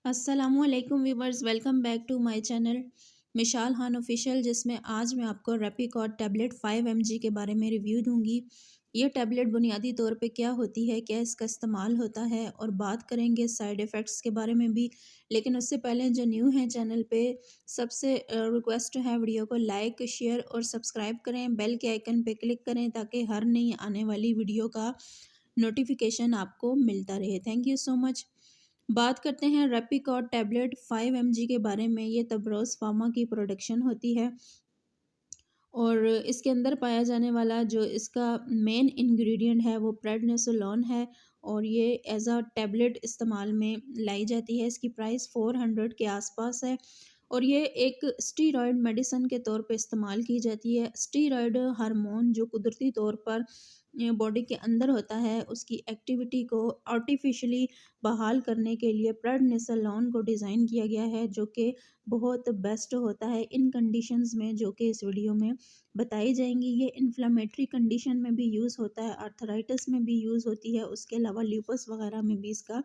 अस्सलामुअलैकुम viewers, welcome back to my channel Mishal Khan official, जिसमें आज मैं आपको रेपिकॉर्ड टैबलेट 5 mg के बारे में रिव्यू दूंगी। ये टैबलेट बुनियादी तौर पे क्या होती है, क्या इसका इस्तेमाल होता है और बात करेंगे साइड इफ़ेक्ट्स के बारे में भी। लेकिन उससे पहले जो न्यू हैं चैनल पे, सबसे रिक्वेस्ट है वीडियो को लाइक शेयर और सब्सक्राइब करें, बेल के आइकन पे क्लिक करें ताकि हर नई आने वाली वीडियो का नोटिफिकेशन आपको मिलता रहे। Thank you so much. बात करते हैं रेपिकॉर्ड टैबलेट 5 mg के बारे में। ये तबरोज़ फार्मा की प्रोडक्शन होती है और इसके अंदर पाया जाने वाला जो इसका मेन इंग्रेडिएंट है वो प्रेडनिसोलोन है और ये एज अ टैबलेट इस्तेमाल में लाई जाती है। इसकी प्राइस 400 के आसपास है और ये एक स्टीरॉयड मेडिसिन के तौर पे इस्तेमाल की जाती है। स्टीरॉयड हार्मोन जो कुदरती तौर पर बॉडी के अंदर होता है, उसकी एक्टिविटी को आर्टिफिशियली बहाल करने के लिए प्रेडनिसोलोन को डिज़ाइन किया गया है, जो कि बहुत बेस्ट होता है इन कंडीशंस में जो कि इस वीडियो में बताई जाएंगी। ये इन्फ्लेमेटरी कंडीशन में भी यूज़ होता है, आर्थराइटिस में भी यूज़ होती है, उसके अलावा ल्यूपस वगैरह में भी इसका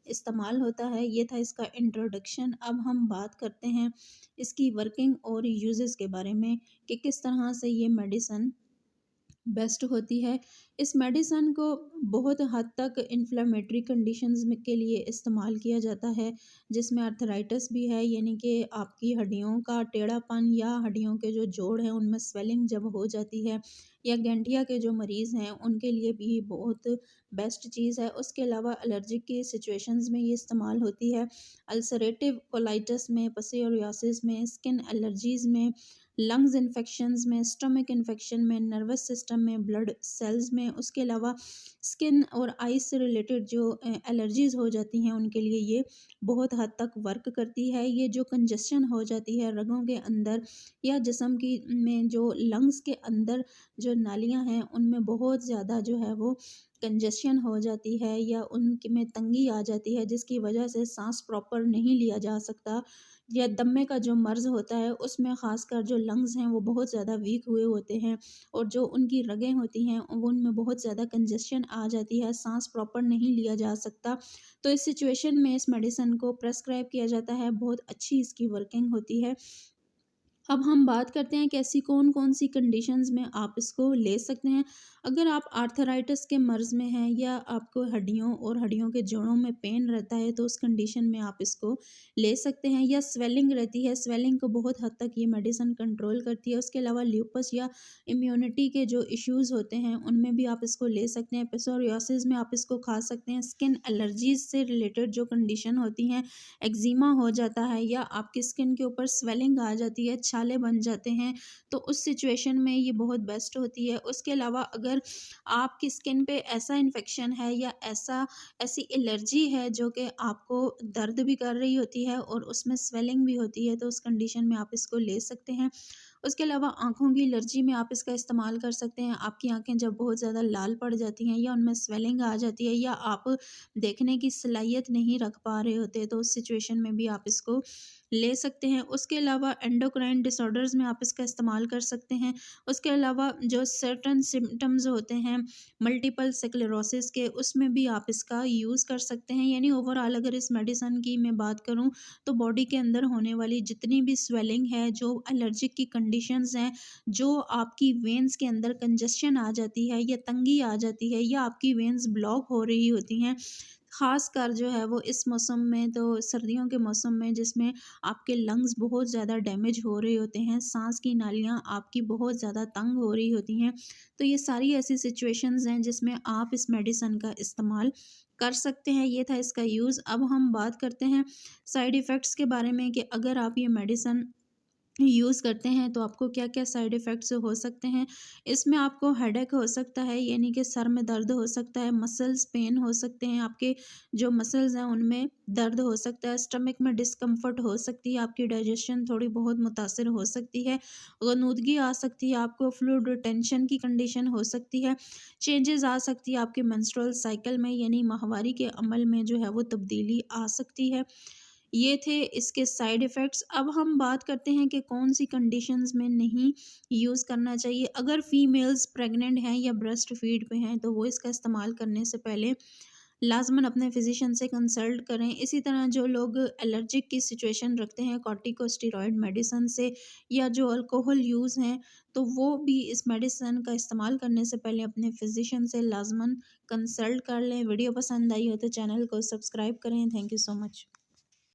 इस्तेमाल होता है। ये था इसका इंट्रोडक्शन। अब हम बात करते हैं इसकी वर्किंग और यूजेस के बारे में कि किस तरह से ये मेडिसन बेस्ट होती है। इस मेडिसन को बहुत हद तक इन्फ्लेमेटरी कंडीशंस में के लिए इस्तेमाल किया जाता है, जिसमें आर्थराइटिस भी है, यानी कि आपकी हड्डियों का टेढ़ापन या हड्डियों के जो जोड़ हैं उनमें स्वेलिंग जब हो जाती है, या गठिया के जो मरीज़ हैं उनके लिए भी बहुत बेस्ट चीज़ है। उसके अलावा एलर्जिक की सिचुएशंस में ये इस्तेमाल होती है। अल्सरेटिव कोलाइटिस में, पसोरियासिस में, स्किन एलर्जीज़ में, लंग्स इन्फेक्शंस में, स्टमक इन्फेक्शन में, नर्वस सिस्टम में, ब्लड सेल्स में, उसके अलावा स्किन और आइज़ से रिलेटेड जो एलर्जीज़ हो जाती हैं उनके लिए ये बहुत हद तक वर्क करती है। ये जो कंजस्शन हो जाती है रगों के अंदर या जिस्म की में जो लंग्स के अंदर जो नालियाँ हैं उनमें बहुत ज़्यादा जो है वो कंजस्शन हो जाती है या उनके में तंगी आ जाती है, जिसकी वजह से सांस प्रॉपर नहीं लिया जा सकता, या दमे का जो मर्ज़ होता है उसमें ख़ासकर जो लंग्स हैं वो बहुत ज़्यादा वीक हुए होते हैं और जो उनकी रगें होती हैं वो उनमें बहुत ज़्यादा कंजस्शन आ जाती है, सांस प्रॉपर नहीं लिया जा सकता। तो इस सिचुएशन में इस मेडिसिन को प्रेस्क्राइब किया जाता है, बहुत अच्छी इसकी वर्किंग होती है। अब हम बात करते हैं कि ऐसी कौन-कौन सी कंडीशंस में आप इसको ले सकते हैं। अगर आप आर्थराइटिस के मर्ज़ में हैं या आपको हड्डियों और हड्डियों के जोड़ों में पेन रहता है तो उस कंडीशन में आप इसको ले सकते हैं, या स्वेलिंग रहती है, स्वेलिंग को बहुत हद तक ये मेडिसिन कंट्रोल करती है। उसके अलावा ल्यूपस या इम्यूनिटी के जो इश्यूज़ होते हैं उनमें भी आप इसको ले सकते हैं। पिसोरियासिस में आप इसको खा सकते हैं। स्किन एलर्जीज़ से रिलेटेड जो कंडीशन होती हैं, एक्जिमा हो जाता है या आपकी स्किन के ऊपर स्वेलिंग आ जाती है, छाले बन जाते हैं, तो उस सिचुएशन में ये बहुत बेस्ट होती है। उसके अलावा अगर आपकी स्किन पे ऐसा इन्फेक्शन है या ऐसी एलर्जी है जो कि आपको दर्द भी कर रही होती है और उसमें स्वेलिंग भी होती है, तो उस कंडीशन में आप इसको ले सकते हैं। उसके अलावा आँखों की एलर्जी में आप इसका इस्तेमाल कर सकते हैं। आपकी आँखें जब बहुत ज़्यादा लाल पड़ जाती हैं या उनमें स्वेलिंग आ जाती है या आप देखने की सलाहियत नहीं रख पा रहे होते, तो उस सिचुएशन में भी आप इसको ले सकते हैं। उसके अलावा एंडोक्राइन डिसऑर्डर्स में आप इसका इस्तेमाल कर सकते हैं। उसके अलावा जो सर्टेन सिम्पटम्स होते हैं मल्टीपल स्क्लेरोसिस के, उसमें भी आप इसका यूज़ कर सकते हैं। यानी ओवरऑल अगर इस मेडिसिन की मैं बात करूँ तो बॉडी के अंदर होने वाली जितनी भी स्वेलिंग है, जो एलर्जिक की कंडीशंस हैं, जो आपकी वेन्स के अंदर कंजस्शन आ जाती है या तंगी आ जाती है या आपकी वेन्स ब्लॉक हो रही होती हैं, ख़ासकर जो है वो इस मौसम में, तो सर्दियों के मौसम में जिसमें आपके लंग्स बहुत ज़्यादा डैमेज हो रहे होते हैं, साँस की नालियाँ आपकी बहुत ज़्यादा तंग हो रही होती हैं, तो ये सारी ऐसी सिचुएशंस हैं जिसमें आप इस मेडिसिन का इस्तेमाल कर सकते हैं। ये था इसका यूज़। अब हम बात करते हैं साइड इफ़ेक्ट्स के बारे में कि अगर आप ये मेडिसिन यूज़ करते हैं तो आपको क्या-क्या साइड इफ़ेक्ट्स हो सकते हैं। इसमें आपको हेडेक हो सकता है, यानी कि सर में दर्द हो सकता है, मसल्स पेन हो सकते हैं, आपके जो मसल्स हैं उनमें दर्द हो सकता है, स्टमक में डिस्कम्फ़र्ट हो सकती है, आपकी डाइजेशन थोड़ी बहुत मुतासिर हो सकती है, ग़नूदगी आ सकती है, आपको फ्लूइड रिटेंशन की कंडीशन हो सकती है, चेंजेज़ आ सकती है आपके मेंस्ट्रुअल साइकिल में, यानी माहवारी के अमल में जो है वो तब्दीली आ सकती है। ये थे इसके साइड इफ़ेक्ट्स। अब हम बात करते हैं कि कौन-सी कंडीशंस में नहीं यूज़ करना चाहिए। अगर फीमेल्स प्रेग्नेंट हैं या ब्रेस्ट फीड पे हैं, तो वो इसका इस्तेमाल करने से पहले लाज़िमन अपने फ़िज़िशियन से कंसल्ट करें। इसी तरह जो लोग एलर्जिक की सिचुएशन रखते हैं कॉर्टिकोस्टेरॉइड मेडिसिन से या जो अल्कोहल यूज़ हैं, तो वो भी इस मेडिसिन का इस्तेमाल करने से पहले अपने फ़िज़िशियन से लाज़िमन कंसल्ट कर लें। वीडियो पसंद आई हो तो चैनल को सब्सक्राइब करें। Thank you so much.